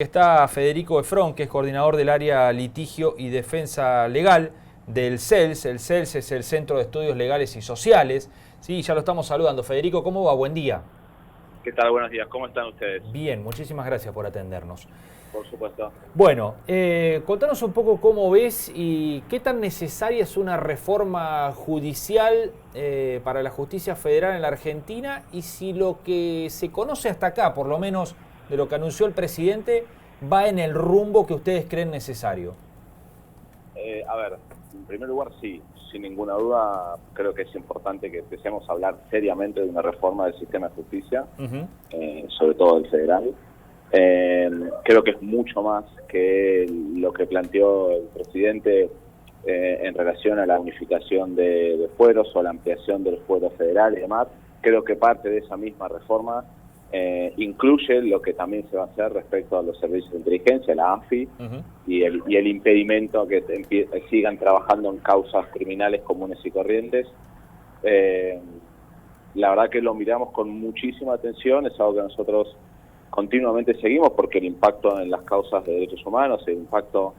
Está Federico Efrón, que es coordinador del área litigio y defensa legal del CELS. El CELS es el Centro de Estudios Legales y Sociales. Sí, ya lo estamos saludando. Federico, ¿cómo va? Buen día. ¿Qué tal? Buenos días. ¿Cómo están ustedes? Bien, muchísimas gracias por atendernos. Por supuesto. Bueno, contanos un poco cómo ves y qué tan necesaria es una reforma judicial para la justicia federal en la Argentina y si lo que se conoce hasta acá, por lo menos de lo que anunció el presidente, va en el rumbo que ustedes creen necesario. A ver, en primer lugar, sí, sin ninguna duda, creo que es importante que empecemos a hablar seriamente de una reforma del sistema de justicia, sobre todo el federal. Creo que es mucho más que lo que planteó el presidente en relación a la unificación de fueros o la ampliación del fuero federal y demás. Creo que parte de esa misma reforma incluye lo que también se va a hacer respecto a los servicios de inteligencia, la ANFI, y el impedimento a que sigan trabajando en causas criminales comunes y corrientes. La verdad que lo miramos con muchísima atención, es algo que nosotros continuamente seguimos porque el impacto en las causas de derechos humanos, el impacto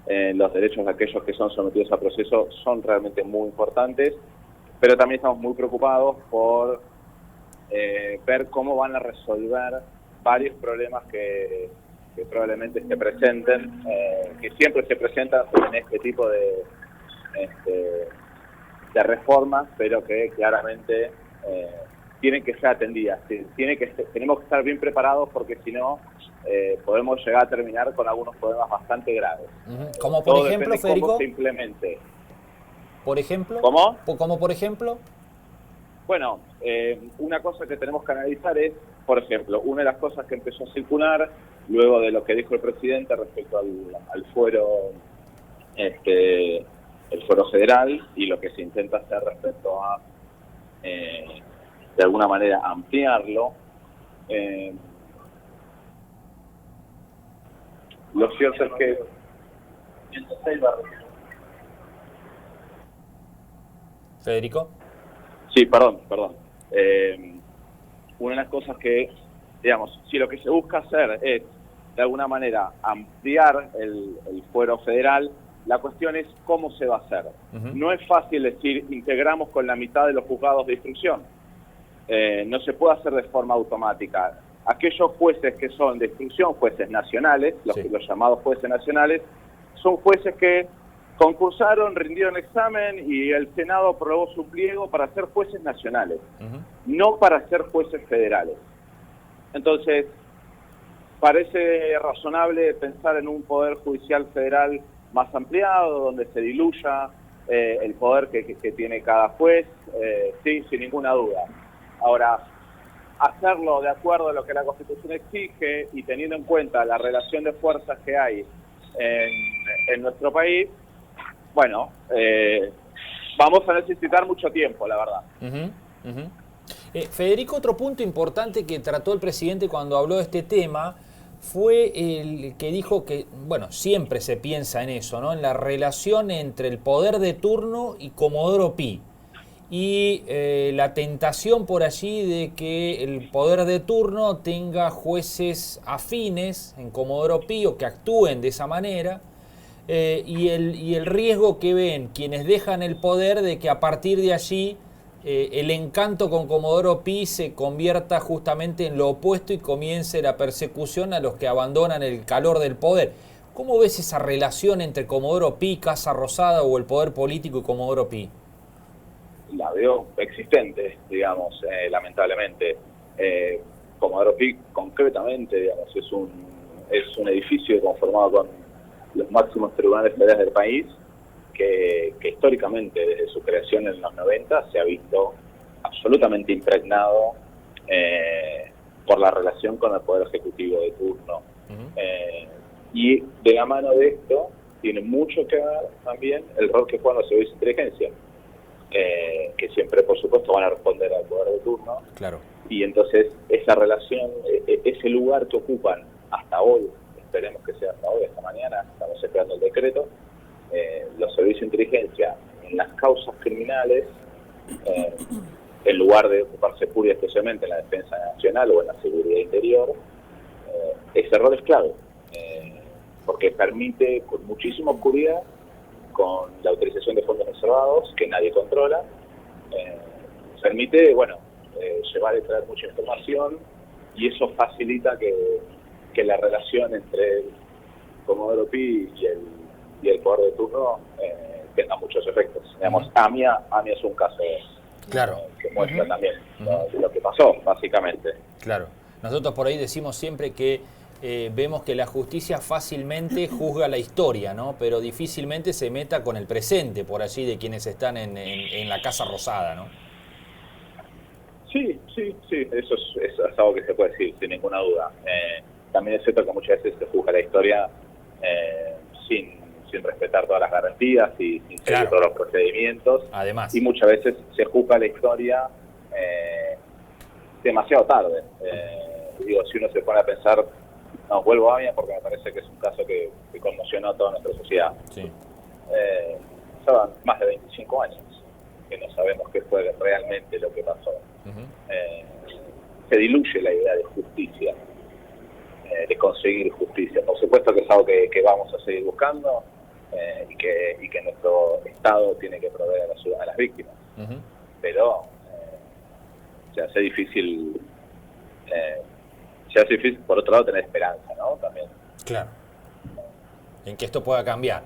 en los derechos de aquellos que son sometidos a proceso son realmente muy importantes, pero también estamos muy preocupados por ver cómo van a resolver varios problemas que probablemente se presenten, que siempre se presentan en este tipo de reformas, pero que claramente tienen que ser atendidas. Tenemos que estar bien preparados porque si no podemos llegar a terminar con algunos problemas bastante graves. Como por ejemplo, Federico, cómo se implemente. ¿Por ejemplo? ¿Cómo? ¿Como por ejemplo? Bueno, una cosa que tenemos que analizar es, por ejemplo, una de las cosas que empezó a circular luego de lo que dijo el presidente respecto al fuero, el fuero federal y lo que se intenta hacer respecto a, de alguna manera, ampliarlo. Lo cierto es que Federico. Sí, perdón. Una de las cosas que, digamos, si lo que se busca hacer es, de alguna manera, ampliar el fuero federal, la cuestión es cómo se va a hacer. No es fácil decir, integramos con la mitad de los juzgados de instrucción. No se puede hacer de forma automática. Aquellos jueces que son de instrucción, jueces nacionales, los llamados jueces nacionales, son jueces que concursaron, rindieron examen y el Senado aprobó su pliego para ser jueces nacionales, no para ser jueces federales. Entonces, parece razonable pensar en un poder judicial federal más ampliado, donde se diluya el poder que tiene cada juez, sí, sin ninguna duda. Ahora, hacerlo de acuerdo a lo que la Constitución exige y teniendo en cuenta la relación de fuerzas que hay en nuestro país, bueno, vamos a necesitar mucho tiempo, la verdad. Federico, otro punto importante que trató el presidente cuando habló de este tema fue el que dijo que, bueno, siempre se piensa en eso, ¿no? En la relación entre el poder de turno y Comodoro Pi. Y la tentación por allí de que el poder de turno tenga jueces afines en Comodoro Pi o que actúen de esa manera. Y el riesgo que ven quienes dejan el poder de que a partir de allí el encanto con Comodoro Pi se convierta justamente en lo opuesto y comience la persecución a los que abandonan el calor del poder. ¿Cómo ves esa relación entre Comodoro Pi, Casa Rosada o el poder político y Comodoro Pi? La veo existente, digamos, lamentablemente. Comodoro Pi, concretamente, digamos, es un edificio conformado con los máximos tribunales federales del país, que históricamente, desde su creación en los 90, se ha visto absolutamente impregnado por la relación con el Poder Ejecutivo de turno. Y de la mano de esto, tiene mucho que ver también el rol que juegan los servicios de inteligencia, que siempre, por supuesto, van a responder al Poder de turno. Claro. Y entonces, esa relación, ese lugar que ocupan hasta hoy, esperemos que sea hasta hoy, hasta mañana, estamos esperando el decreto, los servicios de inteligencia en las causas criminales, en lugar de ocuparse pura y exclusivamente en la defensa nacional o en la seguridad interior, ese rol es clave. porque permite con muchísima oscuridad, con la utilización de fondos reservados que nadie controla, permite, llevar y traer mucha información, y eso facilita que la relación entre el Comodoro Pi y el poder de turno tenga muchos efectos. Digamos, AMIA es un caso Claro. que muestra también lo que pasó, básicamente. Claro. Nosotros por ahí decimos siempre que vemos que la justicia fácilmente juzga la historia, ¿no? Pero difícilmente se meta con el presente, por allí, de quienes están en la Casa Rosada, ¿no? Sí, eso es algo que se puede decir, sin ninguna duda. También es cierto que muchas veces se juzga la historia sin respetar todas las garantías y sin seguir todos los procedimientos. Además. Y muchas veces se juzga la historia demasiado tarde. Si uno se pone a pensar, vuelvo a AMIA porque me parece que es un caso que conmocionó a toda nuestra sociedad. Sí. Llevan más de 25 años que no sabemos qué fue realmente lo que pasó. Se diluye la idea de justicia, de conseguir justicia. Por supuesto que es algo que vamos a seguir buscando y que nuestro Estado tiene que proveer a las víctimas. Pero se hace difícil, por otro lado, tener esperanza, ¿no? También. Claro. En que esto pueda cambiar.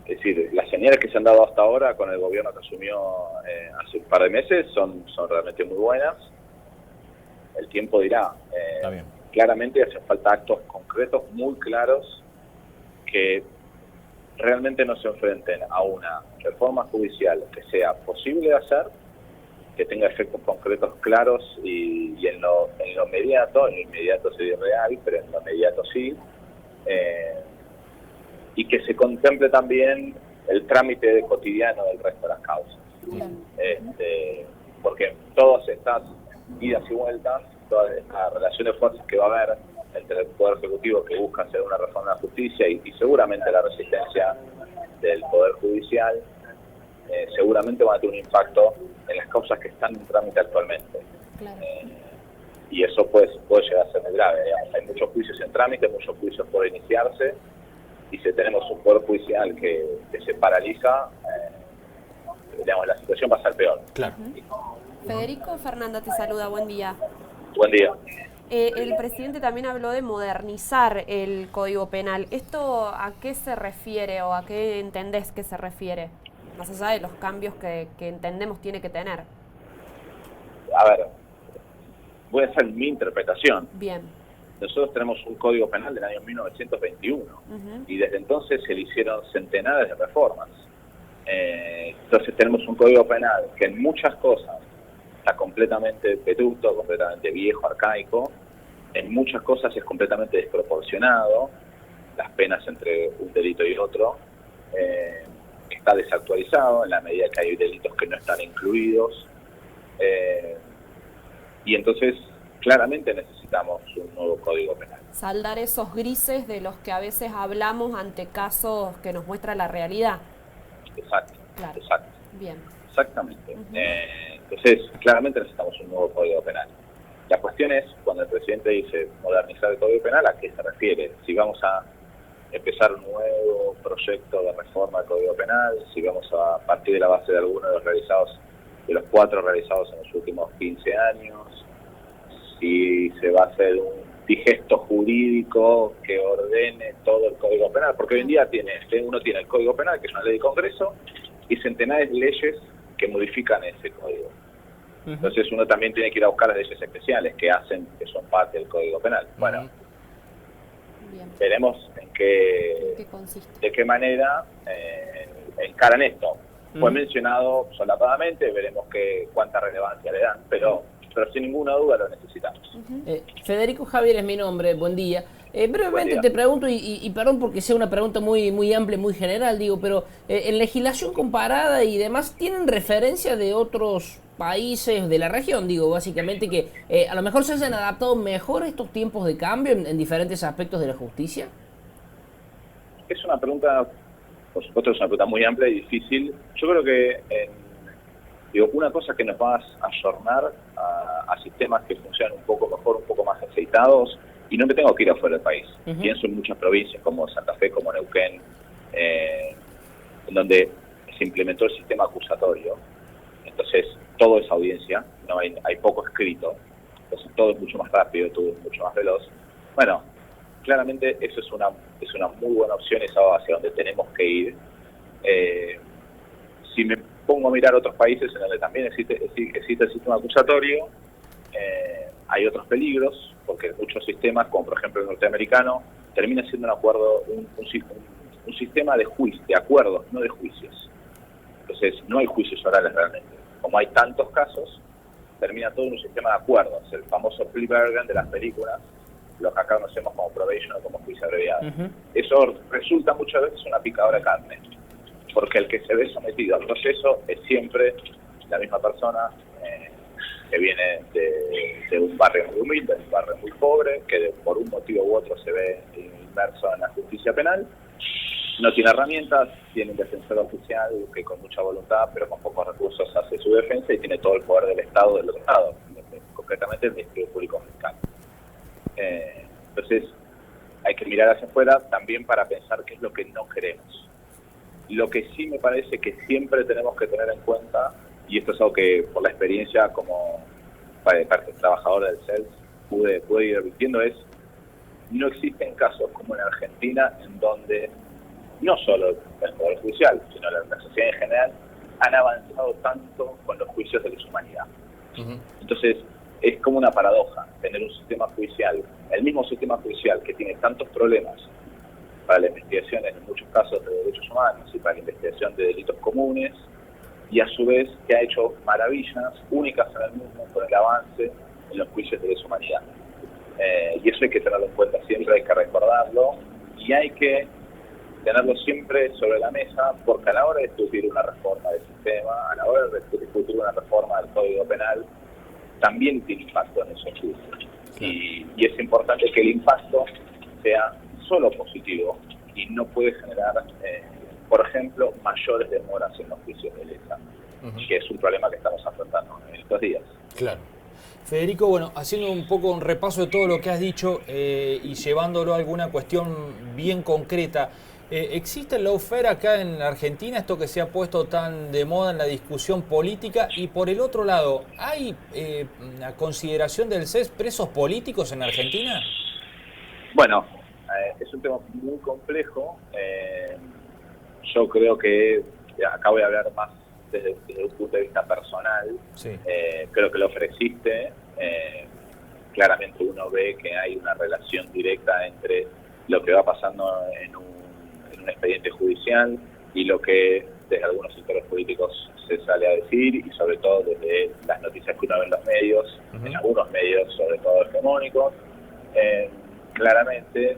Es decir, las señales que se han dado hasta ahora con el gobierno que asumió hace un par de meses son realmente muy buenas. El tiempo dirá. Está bien. Claramente hacen falta actos concretos muy claros que realmente no se enfrenten a una reforma judicial que sea posible de hacer, que tenga efectos concretos claros y en lo inmediato sería real, pero en lo inmediato sí. Y que se contemple también el trámite cotidiano del resto de las causas. Porque todas estas idas y vueltas, toda esta relación de fuerzas que va a haber entre el Poder Ejecutivo, que busca hacer una reforma de la justicia, y seguramente la resistencia del Poder Judicial, seguramente van a tener un impacto en las causas que están en trámite actualmente. Claro. Y eso puede llegar a ser muy grave. Digamos. Hay muchos juicios en trámite, muchos juicios por iniciarse, y si tenemos un Poder Judicial que se paraliza, la situación va a ser peor. Claro. Federico, Fernanda te saluda, buen día. Buen día. El presidente también habló de modernizar el Código Penal. ¿Esto a qué se refiere o a qué entendés que se refiere? Más allá de los cambios que entendemos tiene que tener. A ver, voy a hacer mi interpretación. Bien. Nosotros tenemos un Código Penal del año 1921 y desde entonces se le hicieron centenares de reformas. Entonces tenemos un Código Penal que en muchas cosas está completamente vetusto, completamente viejo, arcaico. En muchas cosas es completamente desproporcionado. Las penas entre un delito y otro está desactualizado en la medida que hay delitos que no están incluidos. Y entonces claramente necesitamos un nuevo Código Penal. Saldar esos grises de los que a veces hablamos ante casos que nos muestra la realidad. Exacto, claro. Exacto. Bien. Exactamente. Entonces, claramente necesitamos un nuevo Código Penal. La cuestión es, cuando el presidente dice modernizar el Código Penal, ¿a qué se refiere? Si vamos a empezar un nuevo proyecto de reforma del Código Penal, si vamos a partir de la base de algunos de los 4 realizados en los últimos 15 años, si se va a hacer un digesto jurídico que ordene todo el Código Penal, porque hoy en día uno tiene el Código Penal, que es una ley de Congreso, y centenares de leyes que modifican ese código. Entonces uno también tiene que ir a buscar las leyes especiales que son parte del Código Penal. Bueno, bien. Veremos consiste? de qué manera encaran esto. Fue mencionado solapadamente, veremos cuánta relevancia le dan, pero sin ninguna duda lo necesitamos. Federico Javier es mi nombre, buen día. Brevemente Buen día. te pregunto, y perdón porque sea una pregunta muy amplia, muy general, pero en legislación comparada y demás, ¿tienen referencia de otros países de la región? Básicamente que a lo mejor se hayan adaptado mejor a estos tiempos de cambio en diferentes aspectos de la justicia. Es una pregunta, por supuesto, es una pregunta muy amplia y difícil. Yo creo que una cosa que nos va a ayornar a sistemas que funcionan un poco mejor, un poco más aceitados, y no me tengo que ir afuera del país. Pienso en muchas provincias como Santa Fe, como Neuquén, en donde se implementó el sistema acusatorio. Entonces, todo es audiencia, no hay poco escrito, entonces todo es mucho más rápido, todo es mucho más veloz. Bueno, claramente eso es una muy buena opción, es hacia donde tenemos que ir. Si me pongo a mirar otros países en donde también existe el sistema acusatorio, hay otros peligros, porque muchos sistemas, como por ejemplo el norteamericano, termina siendo un acuerdo, un sistema de acuerdos, no de juicios. Entonces no hay juicios orales realmente. Como hay tantos casos, termina todo en un sistema de acuerdos, el famoso plea bargain de las películas, lo que acá conocemos como probation o como juicio abreviado. Eso resulta muchas veces una picadora de carne, porque el que se ve sometido al proceso es siempre la misma persona que viene de un barrio muy humilde, de un barrio muy pobre, que por un motivo u otro se ve inmerso en la justicia penal, no tiene herramientas, tiene un defensor oficial que con mucha voluntad, pero con pocos recursos hace su defensa y tiene todo el poder del Estado del otro Estado, concretamente el Ministerio Público Fiscal. Entonces, hay que mirar hacia afuera también para pensar qué es lo que no queremos. Lo que sí me parece que siempre tenemos que tener en cuenta, y esto es algo que por la experiencia como parte trabajadora del CELS pude ir viendo, es no existen casos como en Argentina en donde no solo el Poder Judicial, sino la sociedad en general han avanzado tanto con los juicios de deshumanidad. Entonces, es como una paradoja tener un sistema judicial, el mismo sistema judicial que tiene tantos problemas para la investigación en muchos casos de derechos humanos y para la investigación de delitos comunes, y a su vez que ha hecho maravillas únicas en el mundo con el avance en los juicios de deshumanidad. Y eso hay que tenerlo en cuenta siempre, hay que recordarlo, y hay que tenerlo siempre sobre la mesa, porque a la hora de discutir una reforma del sistema, a la hora de discutir una reforma del Código Penal, también tiene impacto en esos juicios. Y es importante que el impacto sea solo positivo y no puede generar, por ejemplo, mayores demoras en los juicios de lesa, que es un problema que estamos afrontando en estos días. Claro. Federico, bueno, haciendo un poco un repaso de todo lo que has dicho y llevándolo a alguna cuestión bien concreta, ¿existe el lawfare acá en Argentina, esto que se ha puesto tan de moda en la discusión política? Y por el otro lado, ¿hay a consideración del CES presos políticos en Argentina? Bueno, es un tema muy complejo. Yo creo que, acá voy a hablar más desde un punto de vista personal. Sí. Creo que el lawfare existe. Claramente uno ve que hay una relación directa entre lo que va pasando en un expediente judicial y lo que desde algunos sectores políticos se sale a decir, y sobre todo desde las noticias que uno ve en los medios, en algunos medios, sobre todo hegemónicos, claramente,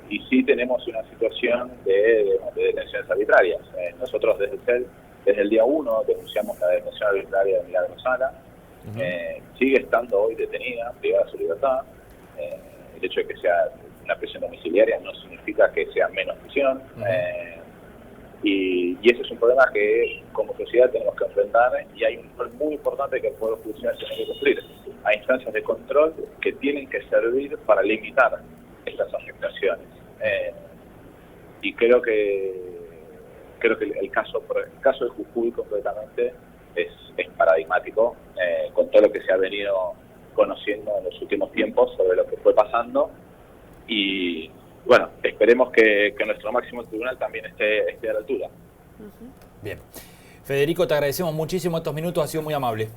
y sí tenemos una situación de detenciones arbitrarias. Nosotros desde el día 1 denunciamos la detención arbitraria de Milagro Sala. Sigue estando hoy detenida, privada de su libertad. El hecho de que sea una prisión domiciliaria no significa que sea menos prisión. Y ese es un problema que como sociedad tenemos que enfrentar, y hay un rol muy importante que el Poder Judicial tiene que cumplir. Hay instancias de control que tienen que servir para limitar estas afectaciones. Y creo que el caso de Jujuy concretamente es paradigmático, con todo lo que se ha venido conociendo en los últimos tiempos sobre lo que fue pasando. Y bueno, esperemos que nuestro máximo tribunal también esté a la altura. Bien. Federico, te agradecemos muchísimo estos minutos, ha sido muy amable.